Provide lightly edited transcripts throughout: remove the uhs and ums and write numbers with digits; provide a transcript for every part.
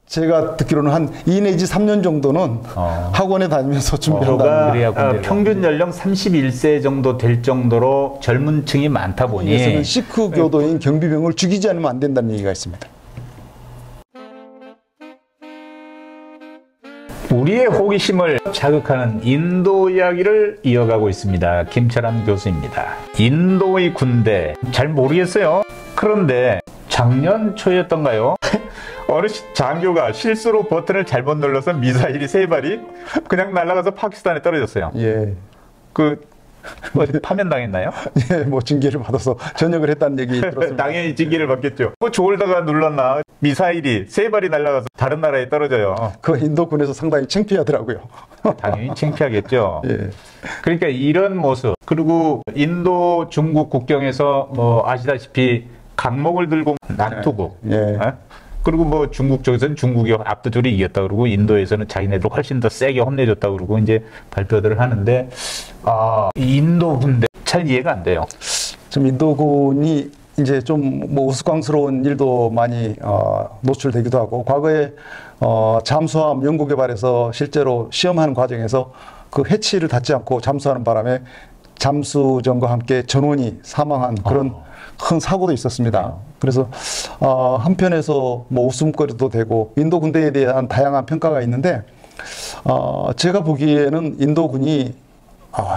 제가 듣기로는 한 2 내지 3년 정도는 학원에 다니면서 준비한다. 평균 연령 31세 정도 될 정도로 젊은 층이 많다 보니 그래서는 시크 교도인 경비병을 죽이지 않으면 안 된다는 얘기가 있습니다. 우리의 호기심을 자극하는 인도 이야기를 이어가고 있습니다. 김철환 교수입니다. 인도의 군대 잘 모르겠어요. 그런데 작년 초였던가요? 어느 장교가 실수로 버튼을 잘못 눌러서 미사일이 3발이 그냥 날아가서 파키스탄에 떨어졌어요. 예. 어디 파면당했나요? 예, 뭐 징계를 받아서 전역을 했다는 얘기 들었습니다. 당연히 징계를 받겠죠. 뭐 졸다가 눌렀나 미사일이 3발이 날아가서 다른 나라에 떨어져요. 그 인도군에서 상당히 창피하더라고요. 당연히 창피하겠죠. 예. 그러니까 이런 모습, 그리고 인도 중국 국경에서 뭐 아시다시피 강목을 들고 난투고, 예. 그리고 뭐 중국 쪽에서는 중국이 압도적으로 이겼다 그러고 인도에서는 자기네들 훨씬 더 세게 혼내줬다 그러고 이제 발표들을 하는데, 인도 군대 잘 이해가 안 돼요. 좀 인도군이 이제 좀 뭐 우스꽝스러운 일도 많이 노출되기도 하고, 과거에 잠수함 연구개발에서 실제로 시험하는 과정에서 그 해치를 닿지 않고 잠수하는 바람에 잠수정과 함께 전원이 사망한 그런 큰 사고도 있었습니다. 그래서 한편에서 뭐 웃음거리도 되고 인도 군대에 대한 다양한 평가가 있는데, 제가 보기에는 인도군이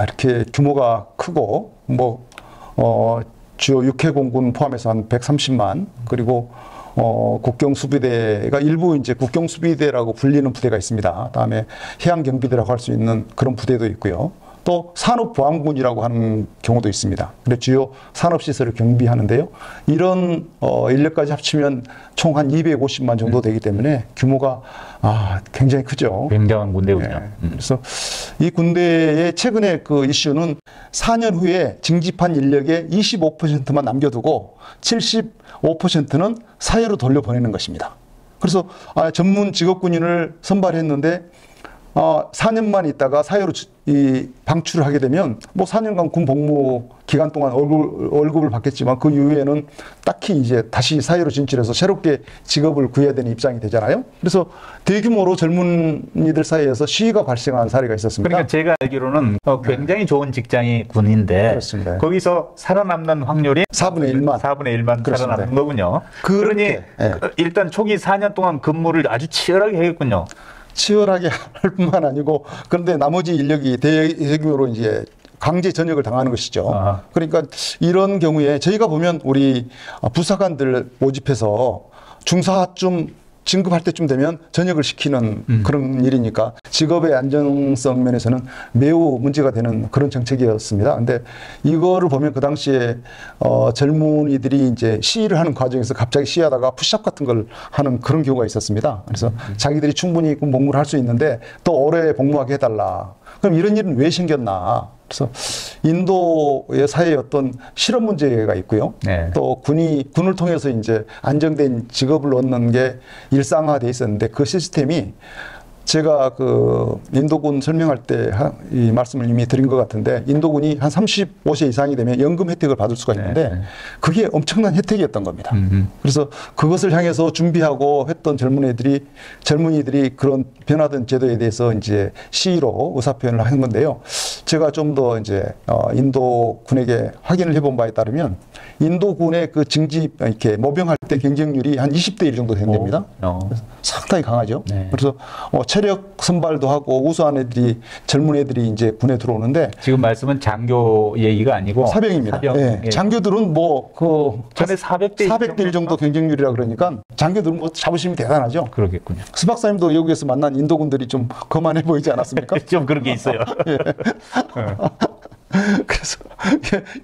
이렇게 규모가 크고 뭐 주요 육해공군 포함해서 한 130만, 그리고 국경수비대가 일부 이제 국경수비대라고 불리는 부대가 있습니다. 다음에 해양경비대라고 할 수 있는 그런 부대도 있고요. 또 산업보안군이라고 하는 경우도 있습니다. 근데 주요 산업시설을 경비하는데요. 이런 인력까지 합치면 총 한 250만 정도 되기 때문에 규모가 굉장히 크죠. 굉장한 군대군요. 네. 그래서 이 군대의 최근의 그 이슈는 4년 후에 징집한 인력의 25%만 남겨두고 75%는 사회로 돌려보내는 것입니다. 그래서 전문 직업군인을 선발했는데 4년만 있다가 사회로 방출을 하게 되면 뭐 4년간 군 복무 기간 동안 월급을 받겠지만 그 이후에는 딱히 이제 다시 사회로 진출해서 새롭게 직업을 구해야 되는 입장이 되잖아요. 그래서 대규모로 젊은이들 사이에서 시위가 발생한 사례가 있었습니다. 그러니까 제가 알기로는 굉장히 좋은 직장이 군인데, 그렇습니다. 거기서 살아남는 확률이 4분의 1만 살아남는 거군요. 그러니 일단 초기 4년 동안 근무를 아주 치열하게 하겠군요. 치열하게 할 뿐만 아니고, 그런데 나머지 인력이 대규모로 이제 강제 전역을 당하는 것이죠. 그러니까 이런 경우에 저희가 보면 우리 부사관들 모집해서 중사쯤 진급할 때쯤 되면 전역을 시키는 그런 일이니까 직업의 안정성 면에서는 매우 문제가 되는 그런 정책이었습니다. 근데 이거를 보면 그 당시에 젊은이들이 이제 시위를 하는 과정에서 갑자기 시위하다가 푸시업 같은 걸 하는 그런 경우가 있었습니다. 그래서 자기들이 충분히 복무를 할 수 있는데 또 오래 복무하게 해달라. 그럼 이런 일은 왜 생겼나? 그래서 인도의 사회에 어떤 실업 문제가 있고요. 네. 또 군을 통해서 이제 안정된 직업을 얻는 게 일상화돼 있었는데, 그 시스템이 제가 그 인도군 설명할 때 이 말씀을 이미 드린 것 같은데, 인도군이 한 35세 이상이 되면 연금 혜택을 받을 수가 있는데 그게 엄청난 혜택이었던 겁니다. 그래서 그것을 향해서 준비하고 했던 젊은이들이 그런 변화된 제도에 대해서 이제 시위로 의사표현을 한 건데요. 제가 좀 더 이제 인도군에게 확인을 해본 바에 따르면 인도군의 그 징집 이렇게 모병할 때 경쟁률이 한 20대 1 정도 된답니다. 상당히 강하죠. 네. 그래서 체력 선발도 하고 우수한 애들이, 젊은 애들이 이제 군에 들어오는데, 지금 말씀은 장교 얘기가 아니고 사병입니다. 사병. 네. 예. 장교들은 뭐 전에 400대 1 정도 경쟁률이라 그러니까 장교들은 뭐 자부심이 대단하죠. 그러겠군요. 스 박사님도 여기에서 만난 인도군들이 좀 거만해 보이지 않았습니까? 좀 그런 게 있어요. 예. 그래서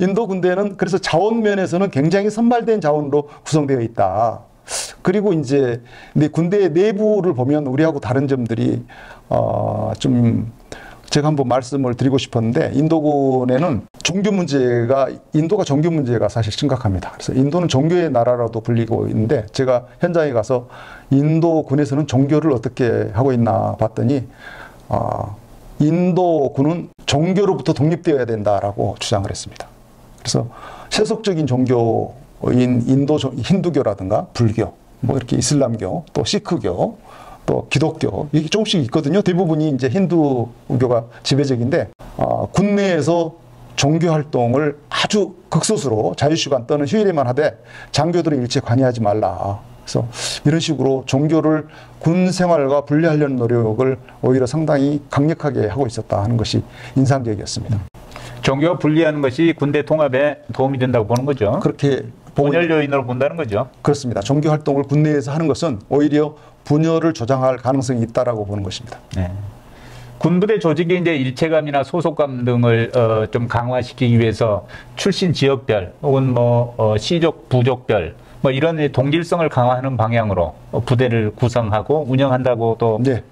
인도 군대는 그래서 자원 면에서는 굉장히 선발된 자원으로 구성되어 있다. 그리고 이제 군대 내부를 보면 우리하고 다른 점들이 좀 제가 한번 말씀을 드리고 싶었는데, 인도군에는 인도가 종교 문제가 사실 심각합니다. 그래서 인도는 종교의 나라라도 불리고 있는데, 제가 현장에 가서 인도군에서는 종교를 어떻게 하고 있나 봤더니 인도군은 종교로부터 독립되어야 된다라고 주장을 했습니다. 그래서 세속적인 종교인 힌두교라든가 불교, 뭐 이렇게 이슬람교, 또 시크교, 또 기독교 이게 조금씩 있거든요. 대부분이 이제 힌두교가 지배적인데 군내에서 종교 활동을 아주 극소수로 자유시간 또는 휴일에만 하되 장교들은 일체 관여하지 말라. 그래서 이런 식으로 종교를 군 생활과 분리하려는 노력을 오히려 상당히 강력하게 하고 있었다 하는 것이 인상적이었습니다. 종교 분리하는 것이 군대 통합에 도움이 된다고 보는 거죠. 그렇게 분열 요인으로 본다는 거죠. 그렇습니다. 종교 활동을 군내에서 하는 것은 오히려 분열을 조장할 가능성이 있다라고 보는 것입니다. 네. 군부대 조직의 이제 일체감이나 소속감 등을 좀 강화시키기 위해서 출신 지역별 혹은 시족 부족별 이런 동질성을 강화하는 방향으로 부대를 구성하고 운영한다고 또 네.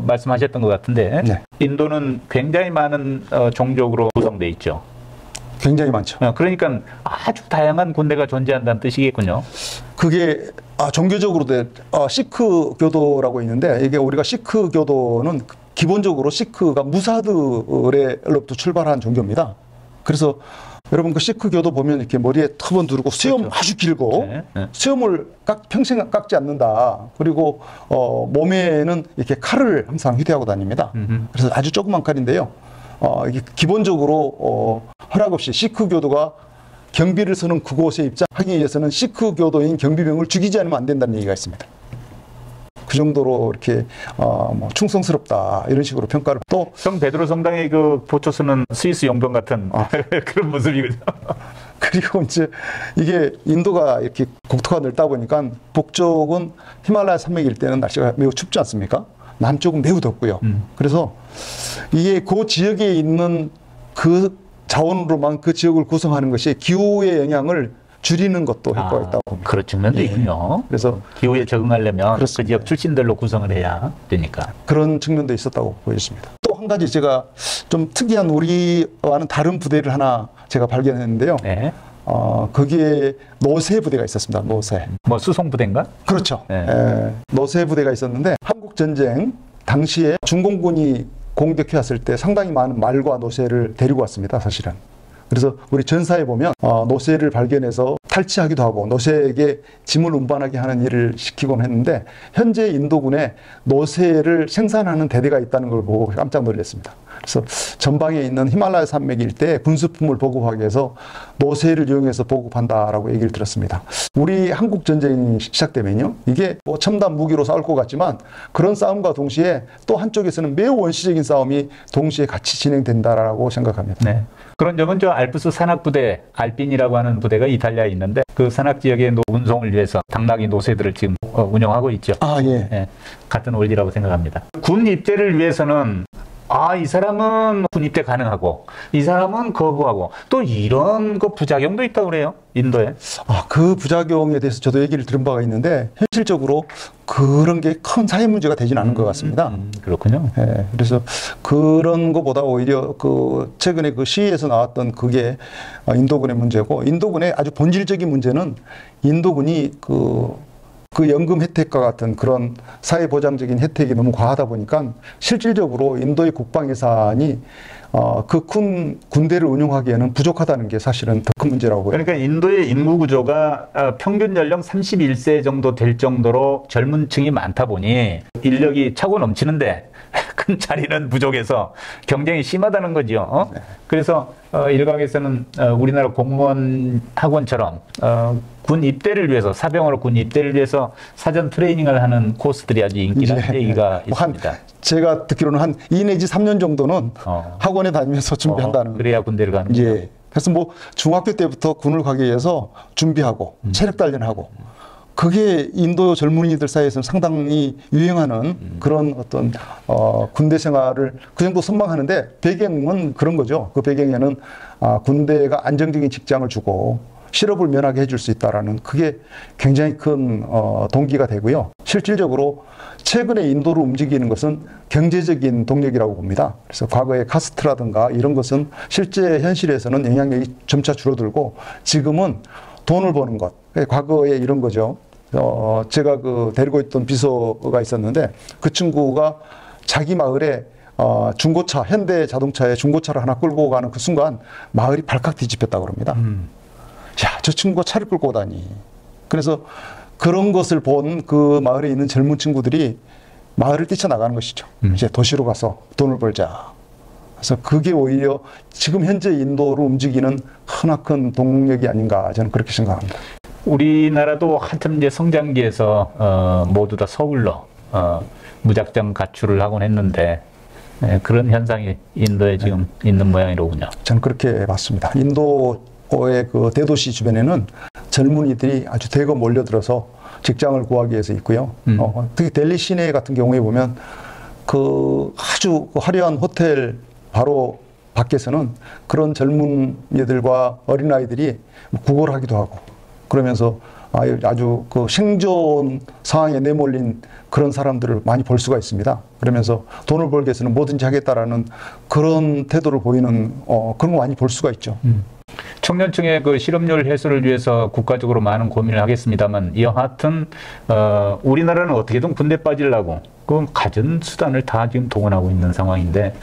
말씀하셨던 것 같은데 네. 인도는 굉장히 많은 종족으로 구성되어 있죠. 굉장히 많죠. 그러니까 아주 다양한 군대가 존재한다는 뜻이겠군요. 그게 종교적으로 시크 교도라고 있는데 이게 우리가 시크 교도는 기본적으로 시크가 무사들로부터 출발한 종교입니다. 그래서 여러분 그 시크 교도 보면 이렇게 머리에 터번 두르고 수염 그렇죠. 아주 길고 네. 수염을 평생 깎지 않는다. 그리고 몸에는 이렇게 칼을 항상 휴대하고 다닙니다. 그래서 아주 조그만 칼인데요. 이게 기본적으로 허락 없이 시크 교도가 경비를 서는 그곳에 입장하기 위해서는 시크 교도인 경비병을 죽이지 않으면 안 된다는 얘기가 있습니다. 그 정도로 이렇게 충성스럽다 이런 식으로 평가를. 또 성 베드로 성당의 그 보초스는 스위스 용병 같은 그런 모습이거든요. 그리고 이제 이게 인도가 이렇게 국토가 넓다 보니까 북쪽은 히말라야 산맥일 때는 날씨가 매우 춥지 않습니까? 남쪽은 매우 덥고요. 그래서 이게 그 지역에 있는 그 자원으로만 그 지역을 구성하는 것이 기후의 영향을 줄이는 것도 효과가 있다고 봅니다. 그런 측면도 있군요. 그래서 기후에 적응하려면 그렇습니다. 그 지역 출신들로 구성을 해야 되니까. 그런 측면도 있었다고 보여집니다. 또 한 가지 제가 좀 특이한 우리와는 다른 부대를 하나 제가 발견했는데요. 네. 거기에 노세 부대가 있었습니다. 노세. 수송 부대인가? 그렇죠. 네. 노세 부대가 있었는데 한국 전쟁 당시에 중공군이 공격해 왔을 때 상당히 많은 말과 노새를 데리고 왔습니다. 사실은. 그래서 우리 전사에 보면 노새를 발견해서 탈취하기도 하고 노새에게 짐을 운반하게 하는 일을 시키곤 했는데 현재 인도군에 노새를 생산하는 대대가 있다는 걸 보고 깜짝 놀랐습니다. 그래서 전방에 있는 히말라야 산맥 일대에 군수품을 보급하기 위해서 노새를 이용해서 보급한다라고 얘기를 들었습니다. 우리 한국 전쟁이 시작되면요, 이게 첨단 무기로 싸울 것 같지만 그런 싸움과 동시에 또 한쪽에서는 매우 원시적인 싸움이 동시에 같이 진행된다라고 생각합니다. 네. 그런 점은 저 알프스 산악부대, 알핀이라고 하는 부대가 이탈리아에 있는데 그 산악 지역의 운송을 위해서 당나귀 노새들을 지금 운영하고 있죠. 예. 네. 같은 원리라고 생각합니다. 군 입대를 위해서는 이 사람은 군 입대 가능하고 이 사람은 거부하고 또 이런 그 부작용도 있다고 그래요. 인도에. 그 부작용에 대해서 저도 얘기를 들은 바가 있는데 현실적으로 그런 게 큰 사회 문제가 되지는 않은 것 같습니다. 그렇군요. 예, 그래서 그런 것보다 오히려 최근에 그 시위에서 나왔던 그게 인도군의 문제고, 인도군의 아주 본질적인 문제는 인도군이 그 연금 혜택과 같은 그런 사회보장적인 혜택이 너무 과하다 보니까 실질적으로 인도의 국방 예산이 그 큰 군대를 운영하기에는 부족하다는 게 사실은 더 큰 문제라고 보여요. 그러니까 인도의 인구 구조가 평균 연령 31세 정도 될 정도로 젊은 층이 많다 보니 인력이 차고 넘치는데 큰 자리는 부족해서 경쟁이 심하다는 거죠. 네. 그래서 일각에서는 우리나라 공무원 학원처럼 군 입대를 위해서, 사병으로 군 입대를 위해서 사전 트레이닝을 하는 코스들이 아주 인기라는 얘기가 있습니다. 제가 듣기로는 한 2 내지 3년 정도는 학원에 다니면서 준비한다는. 그래야 군대를 가는 거죠. 예. 그래서 중학교 때부터 군을 가기 위해서 준비하고 체력 단련하고 그게 인도 젊은이들 사이에서는 상당히 유행하는 그런 어떤 군대 생활을 그 정도 선망하는데 배경은 그런 거죠. 그 배경에는 군대가 안정적인 직장을 주고 실업을 면하게 해줄 수 있다라는 그게 굉장히 큰 동기가 되고요. 실질적으로 최근에 인도를 움직이는 것은 경제적인 동력이라고 봅니다. 그래서 과거의 카스트라든가 이런 것은 실제 현실에서는 영향력이 점차 줄어들고 지금은 돈을 버는 것. 과거에 이런 거죠. 제가 데리고 있던 비서가 있었는데 그 친구가 자기 마을에 중고차, 현대 자동차에 중고차를 하나 끌고 가는 그 순간 마을이 발칵 뒤집혔다고 그럽니다. 야, 저 친구가 차를 끌고 오다니. 그래서 그런 것을 본 그 마을에 있는 젊은 친구들이 마을을 뛰쳐나가는 것이죠. 이제 도시로 가서 돈을 벌자. 그래서 그게 오히려 지금 현재 인도로 움직이는 크나큰 동력이 아닌가 저는 그렇게 생각합니다. 우리나라도 한참 이제 성장기에서 모두 다 서울로 무작정 가출을 하곤 했는데 그런 현상이 인도에 지금 있는 모양이로군요. 저는 그렇게 봤습니다. 인도의 그 대도시 주변에는 젊은이들이 아주 대거 몰려들어서 직장을 구하기 위해서 있고요. 특히 델리 시내 같은 경우에 보면 그 아주 화려한 호텔 바로 밖에서는 그런 젊은이들과 어린아이들이 구걸을 하기도 하고 그러면서 아주 그 생존 상황에 내몰린 그런 사람들을 많이 볼 수가 있습니다. 그러면서 돈을 벌기 위해서는 뭐든지 하겠다라는 그런 태도를 보이는 그런 거 많이 볼 수가 있죠. 청년층의 그 실업률 해소를 위해서 국가적으로 많은 고민을 하겠습니다만 여하튼 우리나라는 어떻게든 군대 빠지려고 그 가진 수단을 다 지금 동원하고 있는 상황인데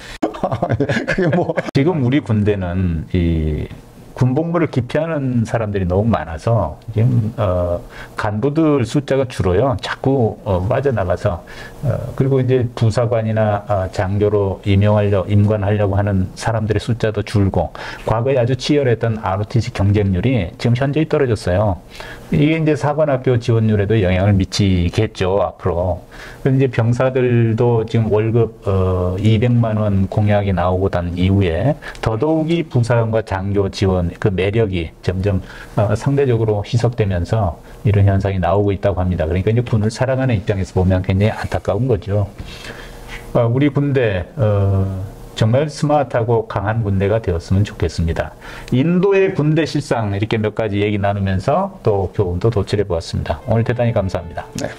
그게 뭐 지금 우리 군대는 이 군복무를 기피하는 사람들이 너무 많아서 지금 간부들 숫자가 줄어요. 자꾸 빠져나가서 그리고 이제 부사관이나 장교로 임관하려고 하는 사람들의 숫자도 줄고 과거에 아주 치열했던 ROTC 경쟁률이 지금 현저히 떨어졌어요. 이게 이제 사관학교 지원율에도 영향을 미치겠죠, 앞으로. 그래서 이제 병사들도 지금 월급 200만 원 공약이 나오고 난 이후에 더더욱이 부사관과 장교 지원 그 매력이 점점 상대적으로 희석되면서 이런 현상이 나오고 있다고 합니다. 그러니까 이제 군을 사랑하는 입장에서 보면 굉장히 안타까운 거죠. 우리 군대 정말 스마트하고 강한 군대가 되었으면 좋겠습니다. 인도의 군대 실상 이렇게 몇 가지 얘기 나누면서 또 교훈도 도출해 보았습니다. 오늘 대단히 감사합니다. 네.